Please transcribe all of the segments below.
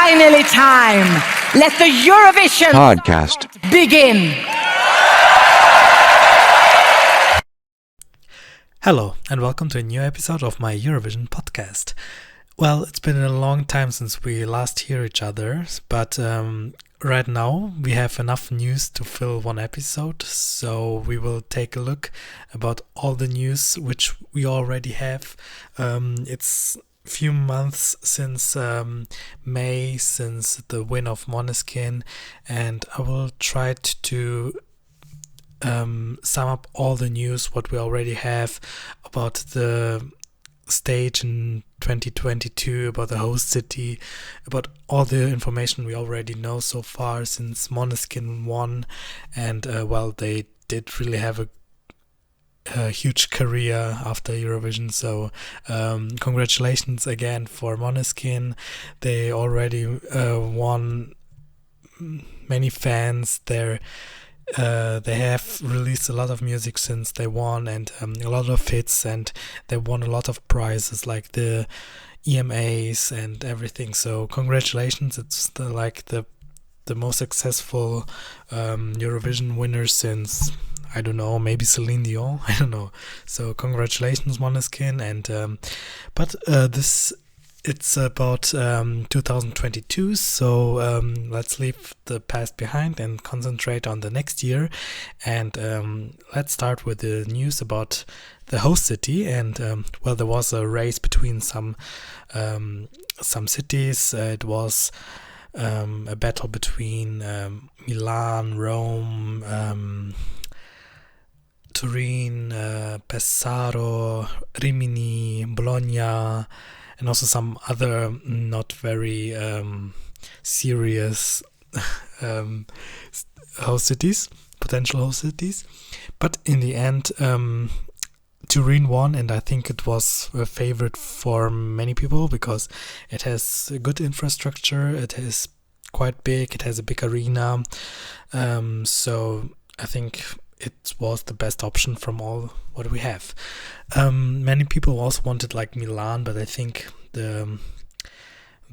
finally time. Let the Eurovision podcast begin. Hello, and welcome to a new episode of my Eurovision podcast. Well, it's been a long time since we last hear each other, but right now we have enough news to fill one episode, so we will take a look about all the news which we already have. It's a few months since May, since the win of Måneskin, and I will try to sum up all the news what we already have about the stage in 2022, about the host city, about all the information we already know so far since Måneskin won, and well, they did really have a huge career after Eurovision, so congratulations again for Måneskin. They already won many fans. They have released a lot of music since they won, and a lot of hits, and they won a lot of prizes like the EMAs and everything. So congratulations! It's the most successful Eurovision winner since, I don't know, maybe Celine Dion. I don't know. So congratulations, Måneskin, and but this. It's about 2022, so let's leave the past behind and concentrate on the next year. And let's start with the news about the host city. And well, there was a race between some cities. It was a battle between Milan, Rome, Turin, Pesaro, Rimini, Bologna, and also some other not very serious host cities, potential host cities. But in the end, Turin won, and I think it was a favorite for many people because it has a good infrastructure, it is quite big, it has a big arena. So I think it was the best option from all what we have. Many people also wanted like Milan, but I think the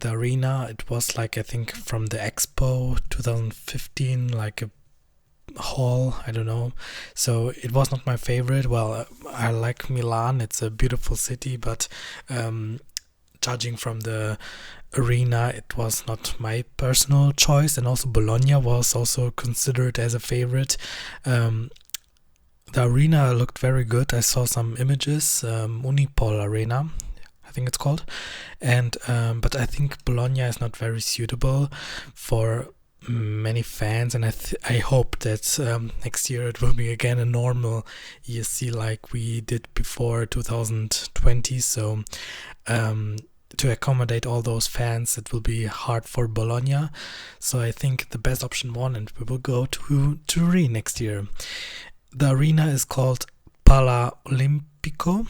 arena, it was like, I think from the Expo 2015, like a hall, I don't know. So it was not my favorite. Well, I like Milan, it's a beautiful city, but judging from the arena, it was not my personal choice. And also Bologna was also considered as a favorite. The arena looked very good. I saw some images, Unipol Arena, I think it's called, and but I think Bologna is not very suitable for many fans, and I hope that next year it will be again a normal ESC like we did before 2020. So to accommodate all those fans, it will be hard for Bologna. So I think the best option won, and we will go to Turin next year. The arena is called Pala Olimpico,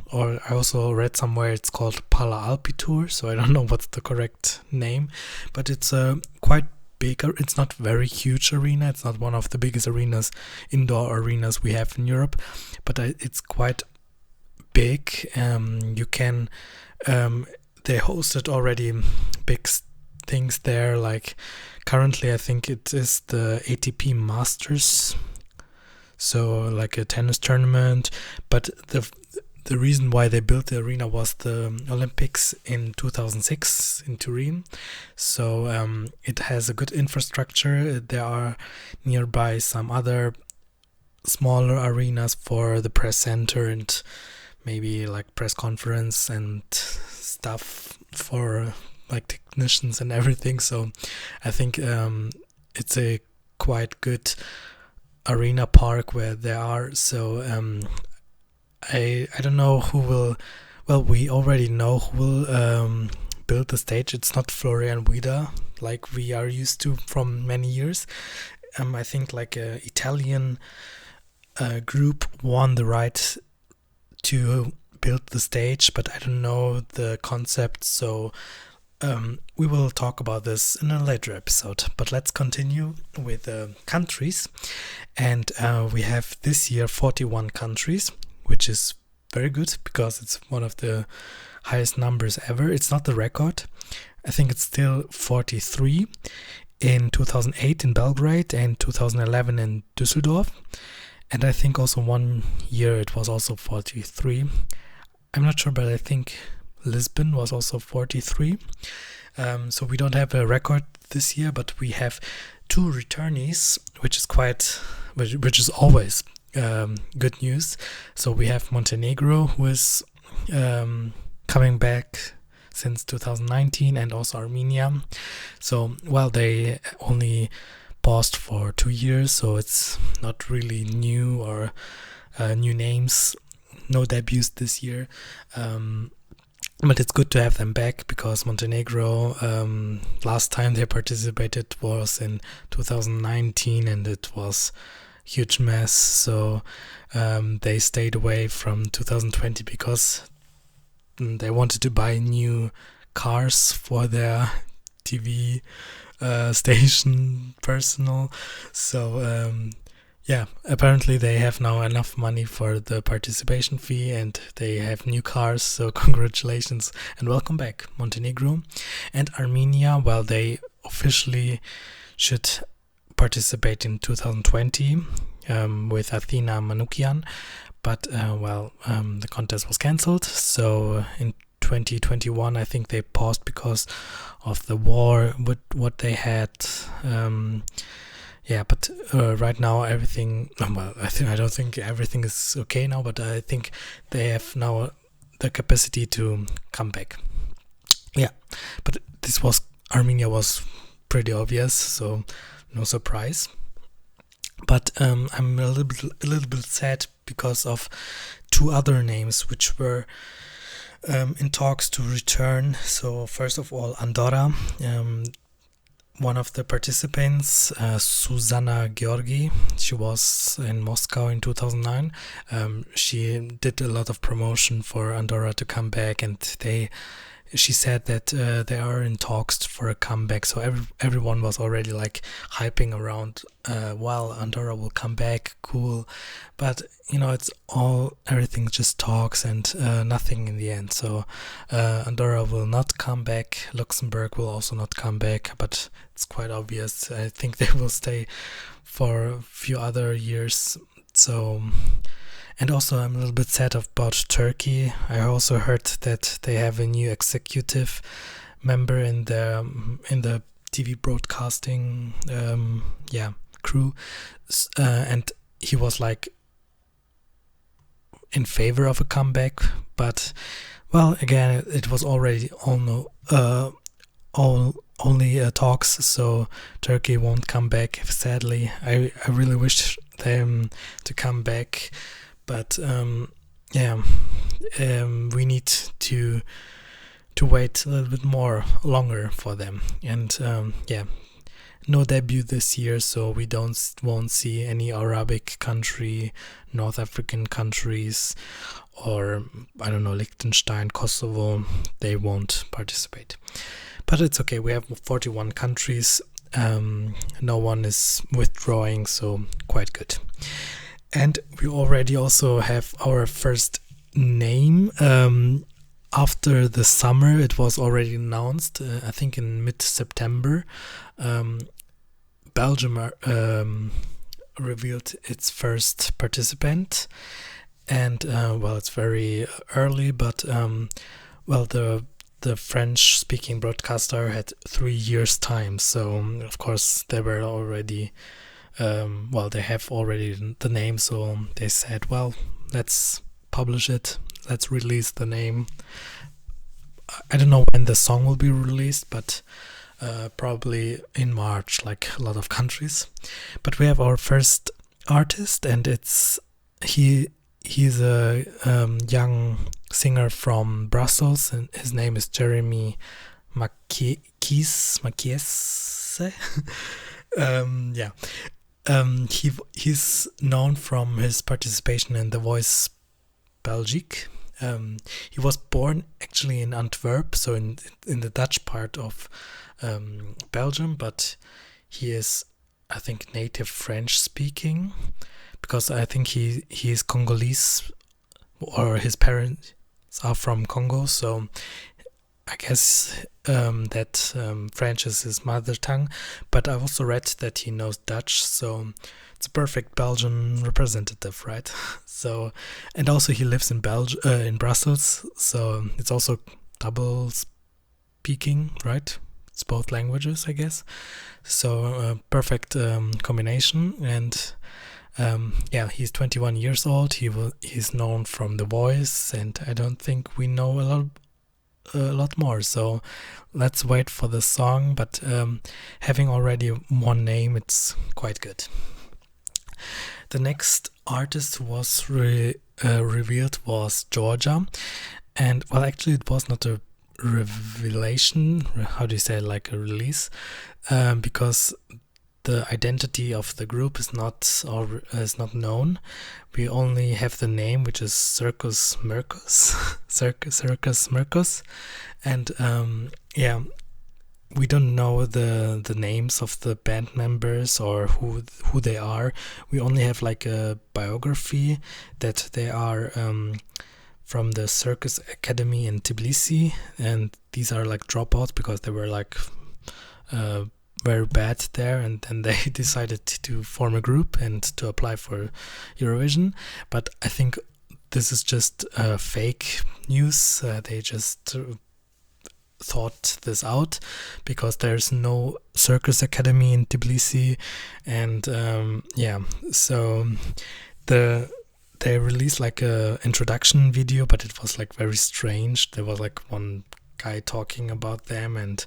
or I also read somewhere it's called Pala Alpitur, so I don't know what's the correct name, but it's a quite big, it's not very huge arena, it's not one of the biggest indoor arenas we have in Europe, but it's quite big. You can, they hosted already big things there, like currently I think it is the ATP Masters, so like a tennis tournament. But the reason why they built the arena was the Olympics in 2006 in Turin. So it has a good infrastructure. There are nearby some other smaller arenas for the press center and maybe like press conference and stuff for like technicians and everything. So I think it's a quite good arena park where they are. So I don't know who will, well, we already know who will build the stage. It's not Florian Guida like we are used to from many years. I think like a Italian group won the right to build the stage, but I don't know the concept, so we will talk about this in a later episode. But let's continue with countries, and we have this year 41 countries, which is very good because it's one of the highest numbers ever. It's not the record. I think it's still 43 in 2008 in Belgrade and 2011 in Düsseldorf. And I think also one year it was also 43. I'm not sure, but I think Lisbon was also 43. So we don't have a record this year, but we have 2 returnees, which is always good news. So we have Montenegro, who is coming back since 2019, and also Armenia. So, well, they only paused for 2 years, so it's not really new or new names, no debuts this year. But it's good to have them back, because Montenegro, last time they participated was in 2019, and it was a huge mess. So they stayed away from 2020 because they wanted to buy new cars for their TV station personal. So apparently they have now enough money for the participation fee, and they have new cars. So congratulations and welcome back, Montenegro. And Armenia, well, they officially should participate in 2020 with Athena Manoukian, but the contest was cancelled. So in 2021 I think they paused because of the war with what they had. But right now everything, I don't think everything is okay now, but I think they have now the capacity to come back. Yeah, but Armenia was pretty obvious, so no surprise. But I'm a little bit sad because of 2 other names which were in talks to return. So first of all, Andorra. One of the participants, Susanna Georgi, she was in Moscow in 2009. She did a lot of promotion for Andorra to come back, and she said that they are in talks for a comeback. So everyone was already like hyping around, Andorra will come back, cool. But everything just talks and nothing in the end. So Andorra will not come back. Luxembourg will also not come back, but it's quite obvious. I think they will stay for a few other years. So, and also I'm a little bit sad about Turkey. I also heard that they have a new executive member in the TV broadcasting crew, and he was like in favor of a comeback, but again it was already only talks, so Turkey won't come back, sadly. I really wish them to come back, but we need to wait a little bit longer for them. And no debut this year, so we won't see any Arabic country, North African countries, or I don't know, Liechtenstein, Kosovo. They won't participate, but it's okay. We have 41 countries. No one is withdrawing, so quite good. And we already also have our first name. After the summer, it was already announced, I think in mid-September. Belgium revealed its first participant, and it's very early, but the French-speaking broadcaster had 3 years time, so of course they were already they have already the name, so they said, let's publish it, let's release the name. I don't know when the song will be released, but probably in March, like a lot of countries. But we have our first artist, and he's a young singer from Brussels, and his name is Jeremy Mckees. He's known from his participation in The Voice Belgique. He was born actually in Antwerp, so in the Dutch part of Belgium, but he is, I think, native French speaking, because I think he is Congolese, or his parents are from Congo, so I guess that French is his mother tongue, but I also read that he knows Dutch, so it's a perfect Belgian representative, right? So, and also he lives in in Brussels, so it's also double speaking, right? It's both languages, I guess. So perfect combination. And yeah, he's 21 years old. He's known from The Voice, and I don't think we know a lot more. So let's wait for the song. But having already one name, it's quite good. The next artist who was revealed was Georgia, and well, actually, it was not a revelation. How do you say, like a release? Because the identity of the group is not known. We only have the name, which is Circus Mircus, Circus Mircus, and yeah, we don't know the names of the band members or who they are. We only have like a biography that they are from the Circus Academy in Tbilisi, and these are like dropouts because they were like very bad there, and then they decided to form a group and to apply for Eurovision. But I think this is just fake news. They just thought this out because there's no Circus Academy in Tbilisi, and yeah, so they released like a introduction video, but it was like very strange. There was like one guy talking about them, and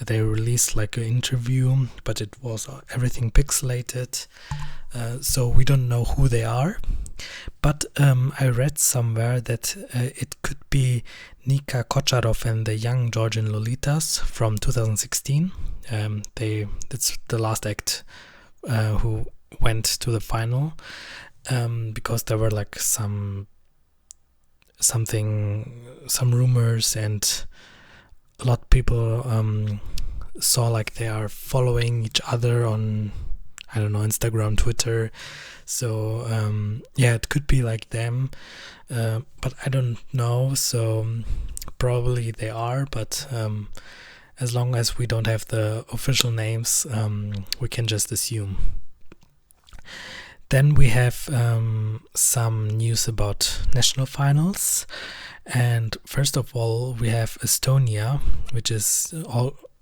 they released like an interview, but it was everything pixelated, so we don't know who they are. But I read somewhere that it could be Nika Kocharov and the Young Georgian Lolitas from 2016. It's the last act who went to the final, because there were like some rumors, and a lot of people saw like they are following each other on, I don't know, Instagram, Twitter. So yeah, it could be like them, but I don't know. So probably they are, but as long as we don't have the official names, we can just assume. Then we have some news about national finals. And first of all, we have Estonia, which is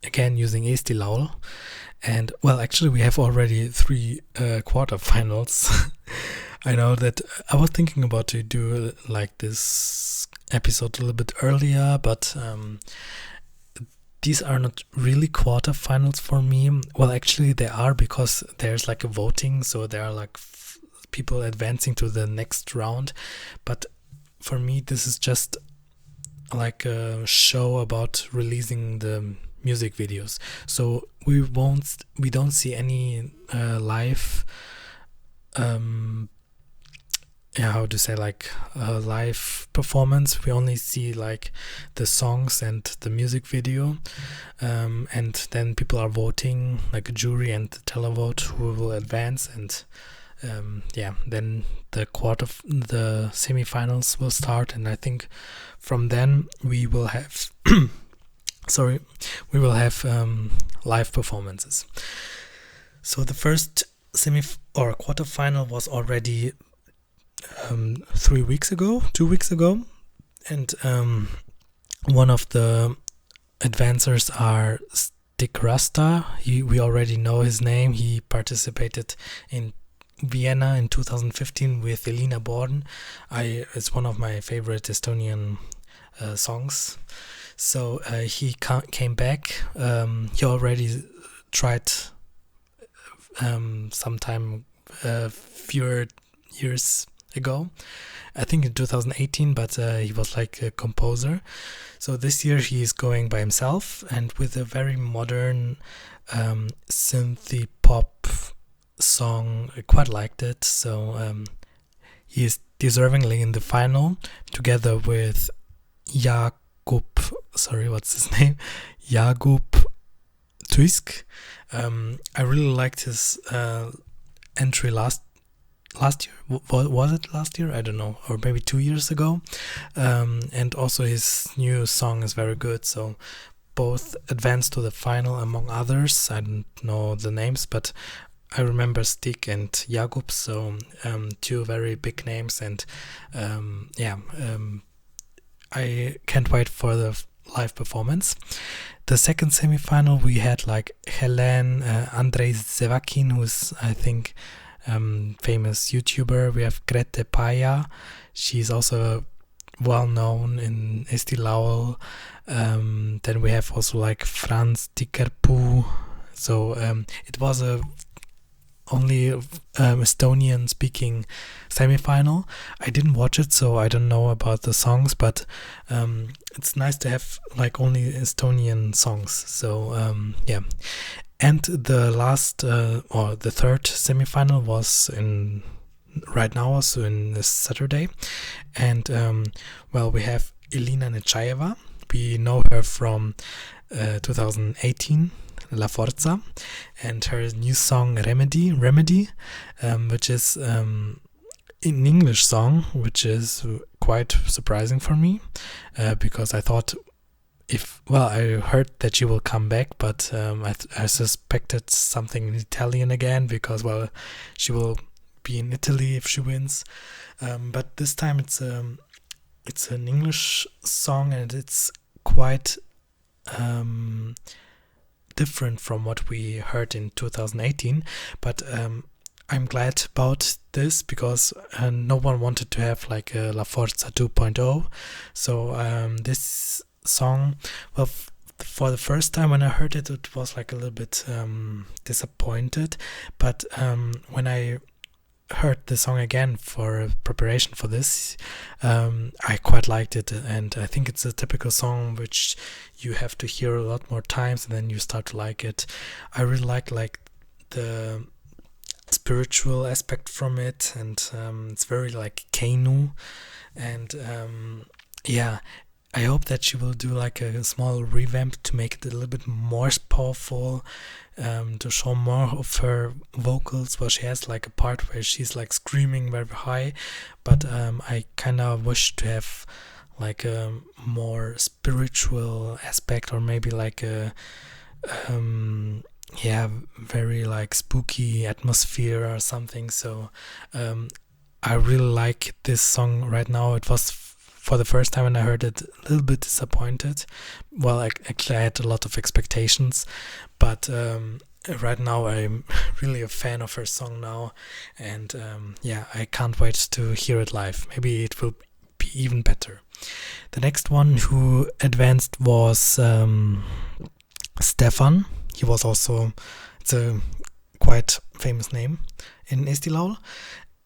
again using Eesti Laul. And well, actually, we have already 3 quarterfinals. I know that I was thinking about to do like this episode a little bit earlier, but these are not really quarterfinals for me. Well, actually, they are, because there's like a voting, so there are like people advancing to the next round. But for me, this is just like a show about releasing the music videos. So we don't see any live how to say, like live performance. We only see like the songs and the music video, and then people are voting, like a jury and the televote, who will advance, and yeah, then the semifinals will start, and I think from then we will have live performances. So the first quarterfinal was already 2 weeks ago, and one of the advancers are Stick Rasta. We already know his name. He participated in Vienna in 2015 with Elena Nachayeva. It's one of my favorite Estonian songs. So he came back. He already tried sometime fewer years ago, I think in 2018, but he was like a composer. So this year he is going by himself, and with a very modern synthy pop song. I quite liked it. So he is deservingly in the final, together with Jakub Tuisk. I really liked his entry last last year. Was it last year? I don't know, or maybe 2 years ago. And also his new song is very good. So both advanced to the final, among others. I don't know the names, but I remember Stig and Jakub. So two very big names, and I can't wait for the live performance. The second semi-final we had like Helen Andrej Zevakin, who's I think famous YouTuber. We have Grete Paja. She's also well known in Estilaul. Then we have also like Franz Tikerpu. So it was a only Estonian speaking semi-final. I didn't watch it, so I don't know about the songs, but it's nice to have like only Estonian songs. So and the last or the third semi-final was in right now, also in this Saturday, and we have Elena Nachayeva. We know her from 2018 La Forza, and her new song Remedy, which is an English song, which is quite surprising for me, because I thought I heard that she will come back, but I suspected something in Italian again, because she will be in Italy if she wins, but this time it's an English song, and it's quite different from what we heard in 2018, but I'm glad about this, because no one wanted to have like a La Forza 2.0. So this song, for the first time when I heard it, it was like a little bit disappointed, but when I heard the song again for preparation for this, I quite liked it, and I think it's a typical song which you have to hear a lot more times and then you start to like it. I really like the spiritual aspect from it, and it's very like Kainu, and I hope that she will do like a small revamp to make it a little bit more powerful, to show more of her vocals. Well, she has like a part where she's like screaming very high, but I kind of wish to have like a more spiritual aspect, or maybe like a very like spooky atmosphere or something. So I really like this song right now. It was for the first time when I heard it, a little bit disappointed. Well, actually I had a lot of expectations, but right now I'm really a fan of her song now, and I can't wait to hear it live. Maybe it will be even better. The next one who advanced was Stefan. He was also, it's a quite famous name in Estilaul,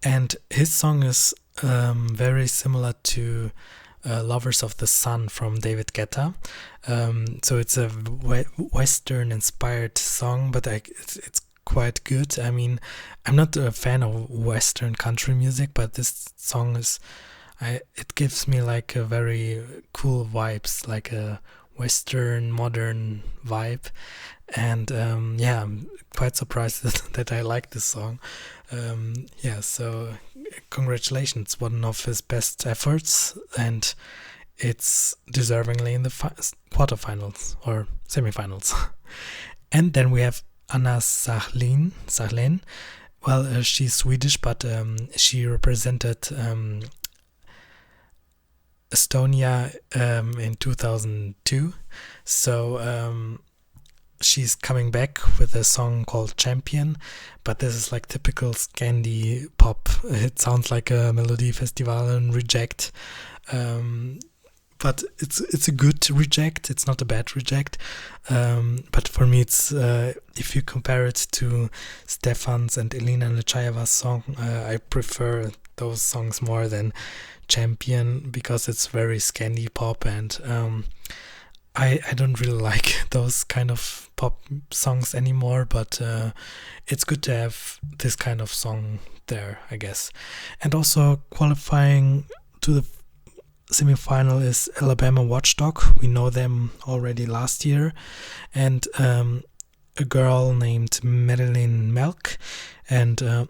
and his song is very similar to Lovers of the Sun from David Guetta. So it's a Western inspired song, but it's quite good. I mean, I'm not a fan of Western country music, but this song it gives me like a very cool vibes, like a Western modern vibe, and I'm quite surprised that I like this song. So congratulations, one of his best efforts, and it's deservingly in the quarterfinals or semifinals. And then we have Anna Sahlin. Well, she's Swedish, but she represented Estonia in 2002. So she's coming back with a song called Champion, but this is like typical Scandi pop. It sounds like a Melody Festival and Reject, but it's a good Reject. It's not a bad Reject, but for me it's if you compare it to Stefan's and Elena Nachayeva's song, I prefer those songs more than Champion, because it's very Scandi pop, and I don't really like those kind of pop songs anymore, but it's good to have this kind of song there, I guess. And also qualifying to the semi-final is Alabama Watchdog. We know them already last year, and a girl named Marilyn Melk, and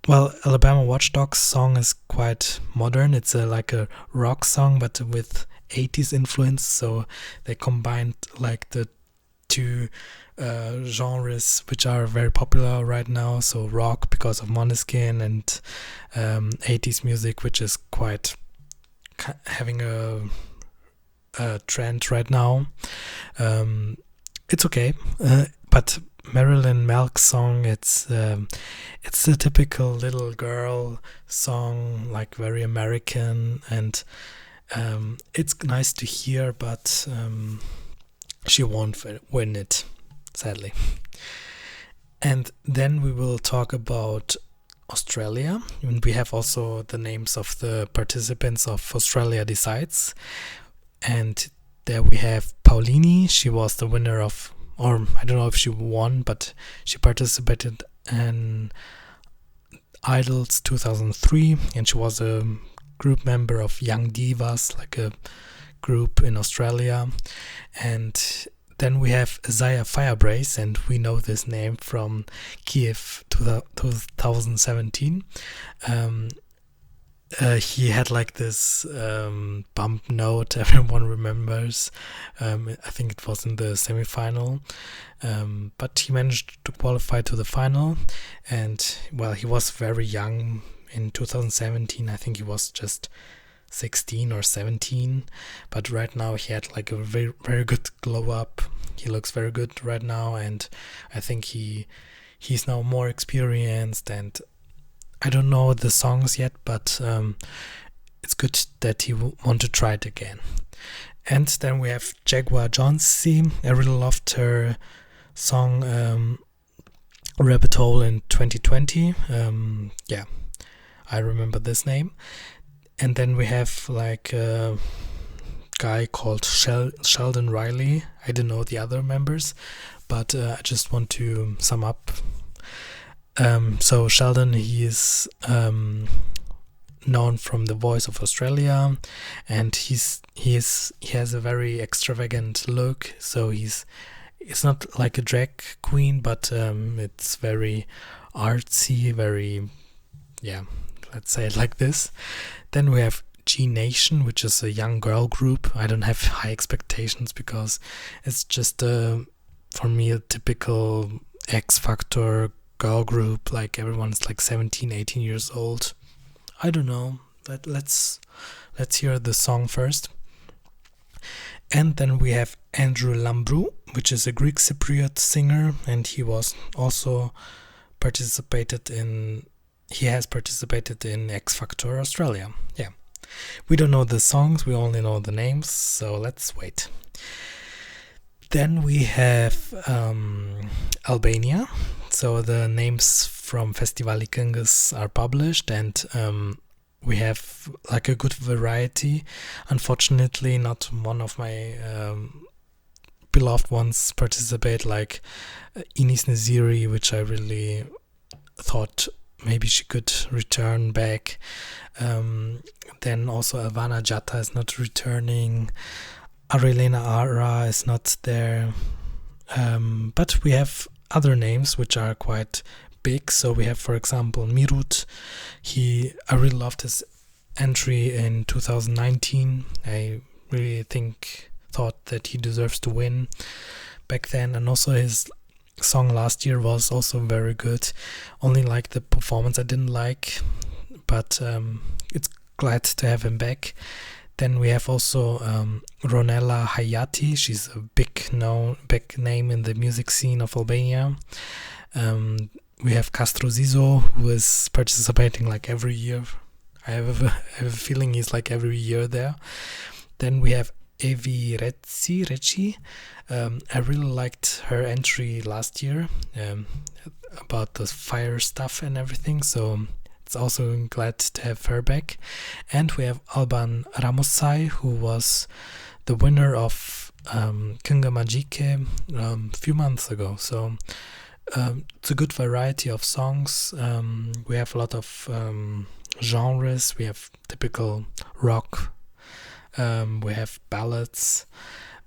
Well, Alabama Watchdog's song is quite modern. It's like a rock song, but with 80s influence. So they combined like the two genres which are very popular right now. So rock because of Måneskin, and 80s music, which is quite having a trend right now. It's okay, but Marilyn Melk's song, it's a typical little girl song, like very American, and it's nice to hear, but she won't win it, sadly. And then we will talk about Australia, and we have also the names of the participants of Australia Decides, and there we have Paulini. She was the winner of, or I don't know if she won, but she participated in Idols 2003, and she was a group member of Young Divas, like a group in Australia. And then we have Zaya Firebrace, and we know this name from Kiev 2017. He had like this bump note everyone remembers. I think it was in the semi-final, but he managed to qualify to the final. And well, he was very young in 2017. I think he was just 16 or 17, but right now he had like a very, very good glow up. He looks very good right now, and I think he's now more experienced, and I don't know the songs yet, but it's good that he want to try it again. And then we have Jaguar Johnsy. I really loved her song Rabbit Hole in 2020. Yeah, I remember this name. And then we have like a guy called Sheldon Riley. I don't know the other members, but I just want to sum up. So Sheldon, he is known from The Voice of Australia, and he has a very extravagant look. So it's not like a drag queen, but it's very artsy, very, yeah, let's say it like this. Then we have G Nation, which is a young girl group. I don't have high expectations because it's just for me a typical X Factor girl group. Like everyone's like 17, 18 years old. I don't know. Let's hear the song first. And then we have Andrew Lambrou, which is a Greek Cypriot singer, and he was also he has participated in X Factor Australia. Yeah. We don't know the songs, we only know the names, so let's wait. Then we have Albania. So the names from Festivali Këngës are published, and we have like a good variety. Unfortunately, not one of my beloved ones participate, like Inis Naziri, which I really thought maybe she could return back. Then also Elvana Jatta is not returning. Elena Ara is not there. But we have other names which are quite big. So we have, for example, Mirut. I really loved his entry in 2019. I really thought that he deserves to win back then, and also his song last year was also very good. Only like the performance I didn't like, but it's glad to have him back. Then we have also Ronella Hayati. She's a big name in the music scene of Albania. We have Castro Zizo, who is participating like every year. I have a feeling he's like every year there. Then we have Evi Reci. I really liked her entry last year about the fire stuff and everything, so it's also glad to have her back. And we have Alban Ramosai, who was the winner of Kënga Magjike a few months ago. So it's a good variety of songs. We have a lot of genres. We have typical rock. We have ballads.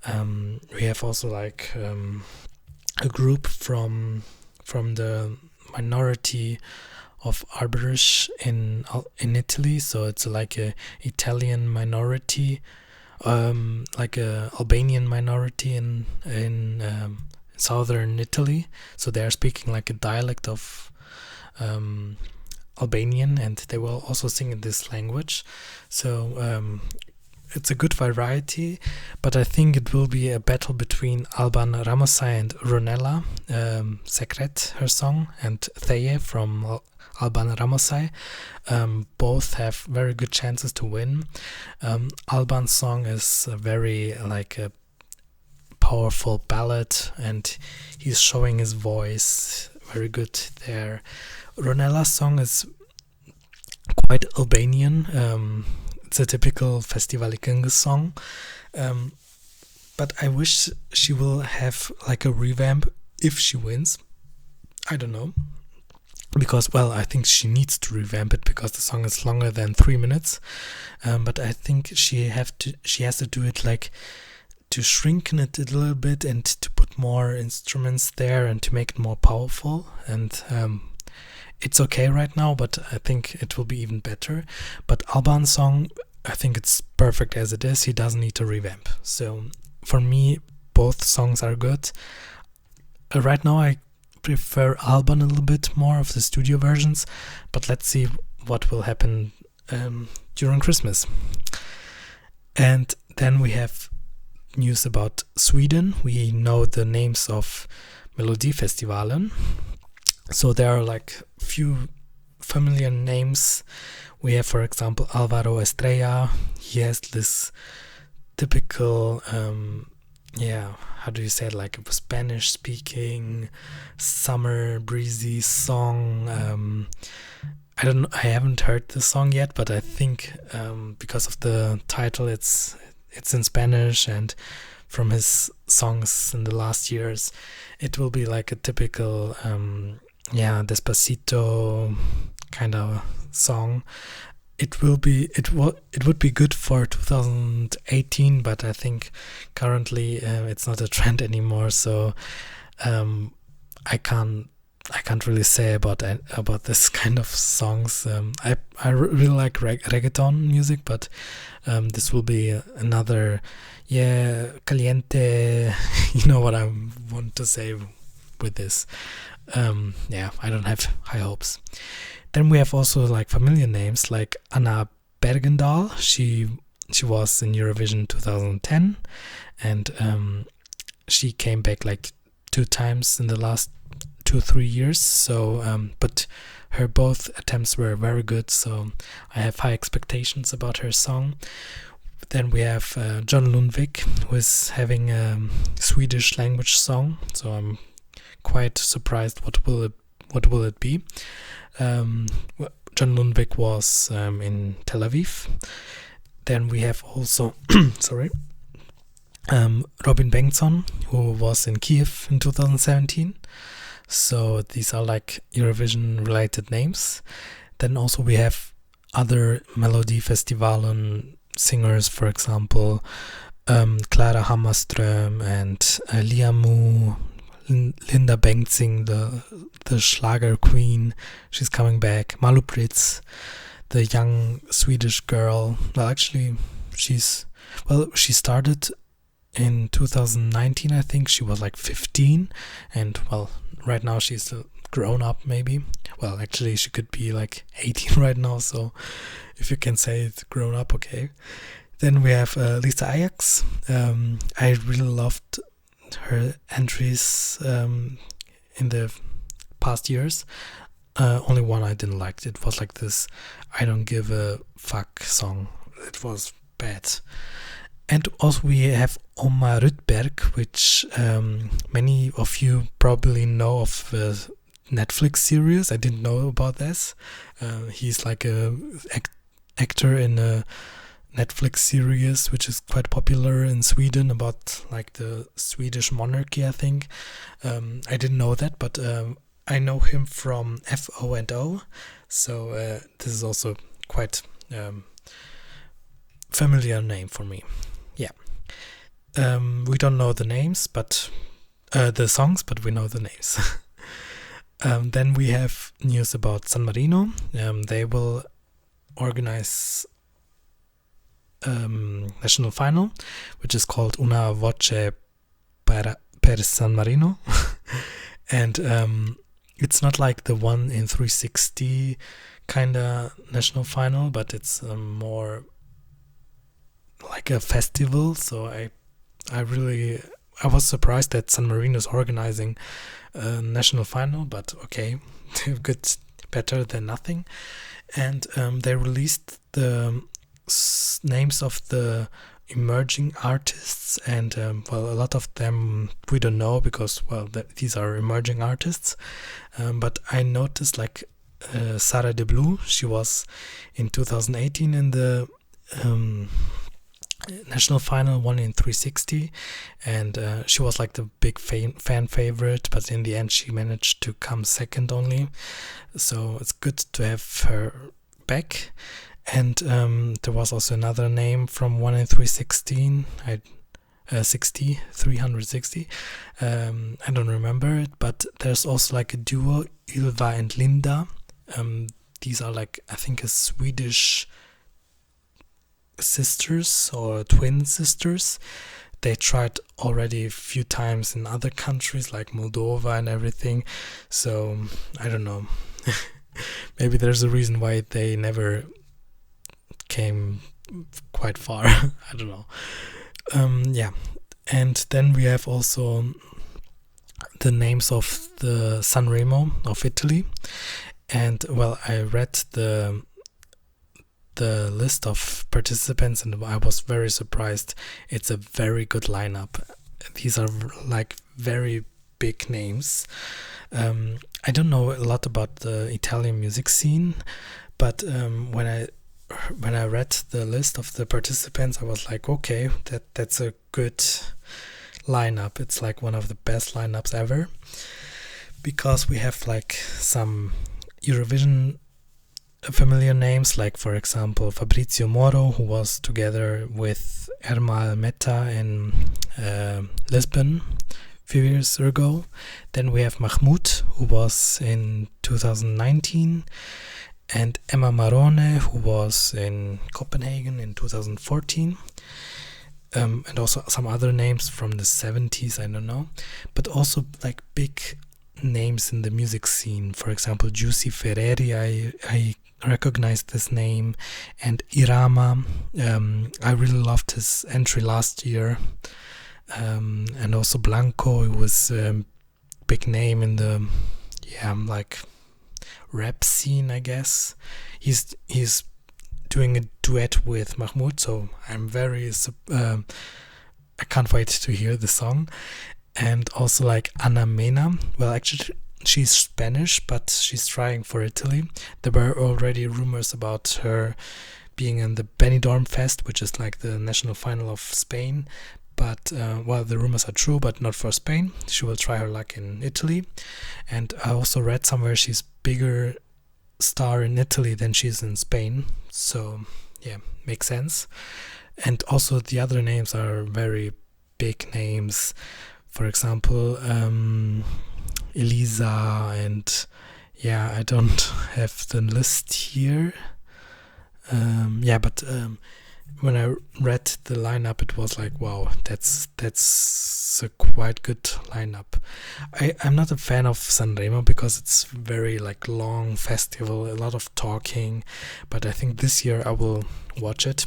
We have also like a group from the minority of Arborish in Italy. So it's like a Italian minority, like a Albanian minority in southern Italy. So they are speaking like a dialect of Albanian, and they will also sing in this language. So it's a good variety, but I think it will be a battle between Alban Ramosai and Ronella Secret, her song, and Theye from Alban Ramosai. Both have very good chances to win. Alban's song is very like a powerful ballad, and he's showing his voice very good there. Ronella's song is quite Albanian. It's a typical Festivalikenge song, but I wish she will have like a revamp if she wins. I don't know, because I think she needs to revamp it because the song is longer than 3 minutes. But I think she has to do it like to shrinken it a little bit and to put more instruments there and to make it more powerful. And it's okay right now, but I think it will be even better. But Alban's song, I think it's perfect as it is. He doesn't need to revamp. So for me, both songs are good. Right now, I prefer Alban a little bit more of the studio versions, but let's see what will happen during Christmas. And then we have news about Sweden. We know the names of Melodifestivalen. So there are like few familiar names. We have, for example, Alvaro Estrella. He has this typical, how do you say it, like a Spanish-speaking, summer breezy song. I haven't heard the song yet, but I think because of the title, it's in Spanish, and from his songs in the last years, it will be like a typical Despacito kind of song. It would be good for 2018, but I think currently it's not a trend anymore. So I can't really say about this kind of songs. I really like reggaeton music, but this will be another caliente. You know what I want to say with this. I don't have high hopes. Then we have also like familiar names like Anna Bergendahl. She was in Eurovision 2010, and she came back like 2 times in the last 2-3 years. So, but her both attempts were very good. So I have high expectations about her song. Then we have John Lundvik, who is having a Swedish language song. So I'm quite surprised. What will it be? John Lundvik was in Tel Aviv. Then we have also Robin Bengtsson, who was in Kiev in 2017. So these are like Eurovision related names. Then also we have other Melodifestivalen singers, for example, Clara Hammarström and Liamu, Linda Bengtzing, the Schlager queen. She's coming back. Malu Pritz, the young Swedish girl. Well, actually, she started in 2019, I think. She was like 15, and right now she's grown up, maybe. Well, actually, she could be like 18 right now, so if you can say it's grown up, okay. Then we have Lisa Ajax. I really loved her entries in the past years. Only one I didn't like. It was like this I don't give a fuck song. It was bad. And also we have Omar Rutberg, which many of you probably know of the Netflix series. I didn't know about this. He's like a actor in a Netflix series which is quite popular in Sweden about like the Swedish monarchy, I think. I didn't know that, but I know him from FO&O, so this is also quite familiar name for me. Yeah. We don't know the names, but the songs, but we know the names. Then we have news about San Marino. They will organize national final, which is called Una Voce per San Marino. And it's not like the one in 360 kind of national final, but it's more like a festival. So I was surprised that San Marino is organizing a national final, but okay, good, better than nothing. And they released the names of the emerging artists, and well, a lot of them we don't know because, well, these are emerging artists. But I noticed like Sara de Blue, she was in 2018 in the national final, one in 360, and she was like the big fan favorite, but in the end she managed to come second only, so it's good to have her back. And there was also another name from 1 in 316, 360. I don't remember it, but there's also like a duo, Ylva and Linda. These are like, I think, a Swedish sisters or twin sisters. They tried already a few times in other countries like Moldova and everything. So I don't know. Maybe there's a reason why they never came quite far. I don't know. Yeah. And then we have also the names of the Sanremo of Italy. And well, I read the list of participants and I was very surprised. It's a very good lineup. These are like very big names. I don't know a lot about the Italian music scene, but when I read the list of the participants, I was like, okay, that's a good lineup. It's like one of the best lineups ever, because we have like some Eurovision familiar names, like for example Fabrizio Moro, who was together with Ermal Meta in Lisbon a few years ago. Then we have Mahmoud, who was in 2019, and Emma Marone, who was in Copenhagen in 2014. And also some other names from the 70s, I don't know, but also like big names in the music scene. For example, Giussi Ferreri, I recognized this name, and Irama. I really loved his entry last year. And also Blanco, who was a big name in the like rap scene, I guess. He's doing a duet with Mahmoud, so I'm very I can't wait to hear the song. And also like Ana Mena. Well, actually she's Spanish, but she's trying for Italy. There were already rumors about her being in the Benidorm Fest, which is like the national final of Spain. But well, the rumors are true, but not for Spain. She will try her luck in Italy. And I also read somewhere she's bigger star in Italy than she's in Spain. So yeah, makes sense. And also the other names are very big names. For example, Elisa, and yeah, I don't have the list here. But when I read the lineup, it was like, wow, that's a quite good lineup. I'm not a fan of Sanremo because it's very like long festival, a lot of talking, but I think this year I will watch it.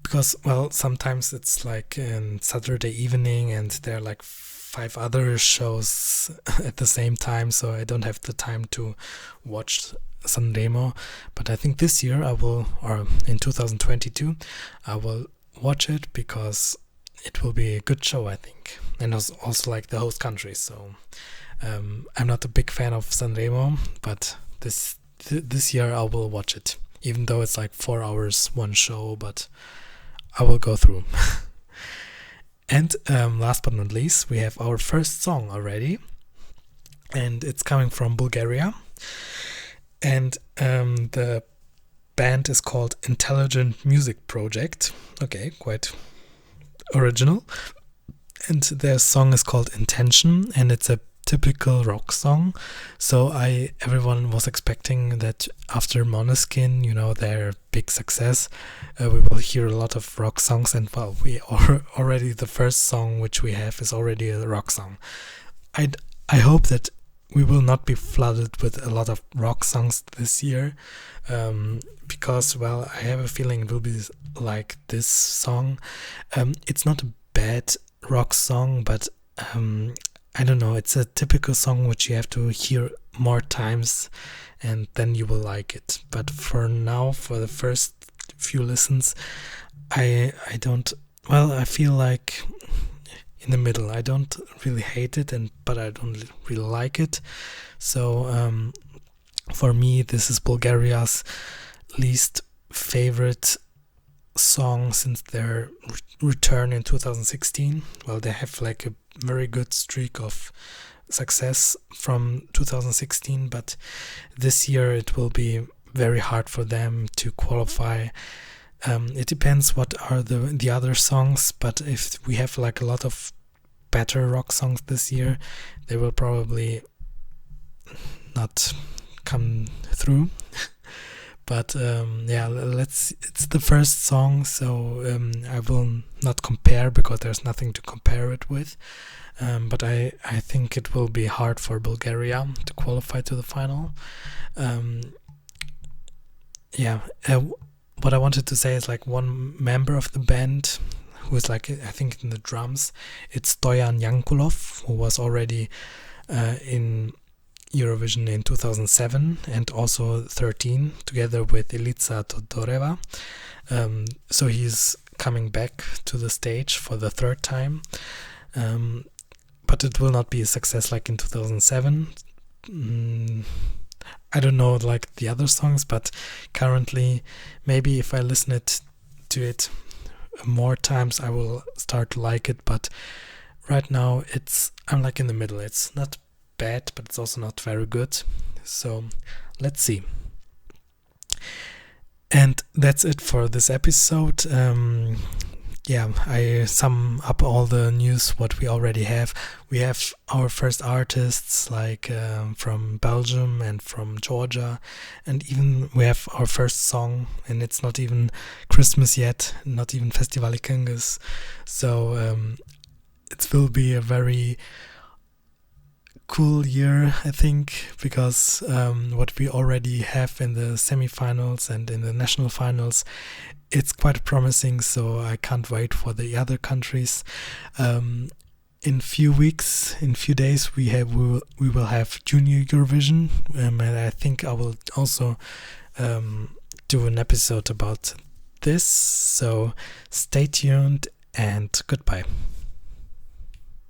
Because, well, sometimes it's like Saturday evening and there are like 5 other shows at the same time, so I don't have the time to watch Sanremo. But I think this year I will, or in 2022, I will watch it because it will be a good show, I think. And also like the host country, so I'm not a big fan of Sanremo, but this year I will watch it, even though it's like 4 hours, one show, but I will go through. And last but not least, we have our first song already, and it's coming from Bulgaria, and the band is called Intelligent Music Project. Okay, quite original. And their song is called Intention, and it's a typical rock song. So everyone was expecting that after Måneskin, their big success, we will hear a lot of rock songs, and well, we are already the first song which we have is already a rock song. I hope that we will not be flooded with a lot of rock songs this year, because, well, I have a feeling it will be like this song. It's not a bad rock song, but I don't know, it's a typical song which you have to hear more times and then you will like it. But for now, for the first few listens, I feel like in the middle. I don't really hate it, but I don't really like it. So for me, this is Bulgaria's least favorite song since their return in 2016. Well, they have like a very good streak of success from 2016, but this year it will be very hard for them to qualify. It depends what are the other songs, but if we have like a lot of better rock songs this year, they will probably not come through. But it's the first song, so I will not compare because there's nothing to compare it with. But I think it will be hard for Bulgaria to qualify to the final. What I wanted to say is like one member of the band who is like, I think in the drums, it's Stoyan Yankulov, who was already in Eurovision in 2007 and also 13 together with Elica Todoreva. So he's coming back to the stage for the third time. But it will not be a success like in 2007. I don't know like the other songs, but currently maybe if I listen to it more times I will start to like it. But right now I'm like in the middle. It's not bad, but it's also not very good. So let's see. And that's it for this episode. I sum up all the news what we already have. We have our first artists like from Belgium and from Georgia, and even we have our first song, and it's not even Christmas yet, not even Festivalkengus. So it will be a very cool year, I think, because what we already have in the semifinals and in the national finals, it's quite promising. So I can't wait for the other countries. In few days, we will have Junior Eurovision, and I think I will also do an episode about this. So stay tuned and goodbye.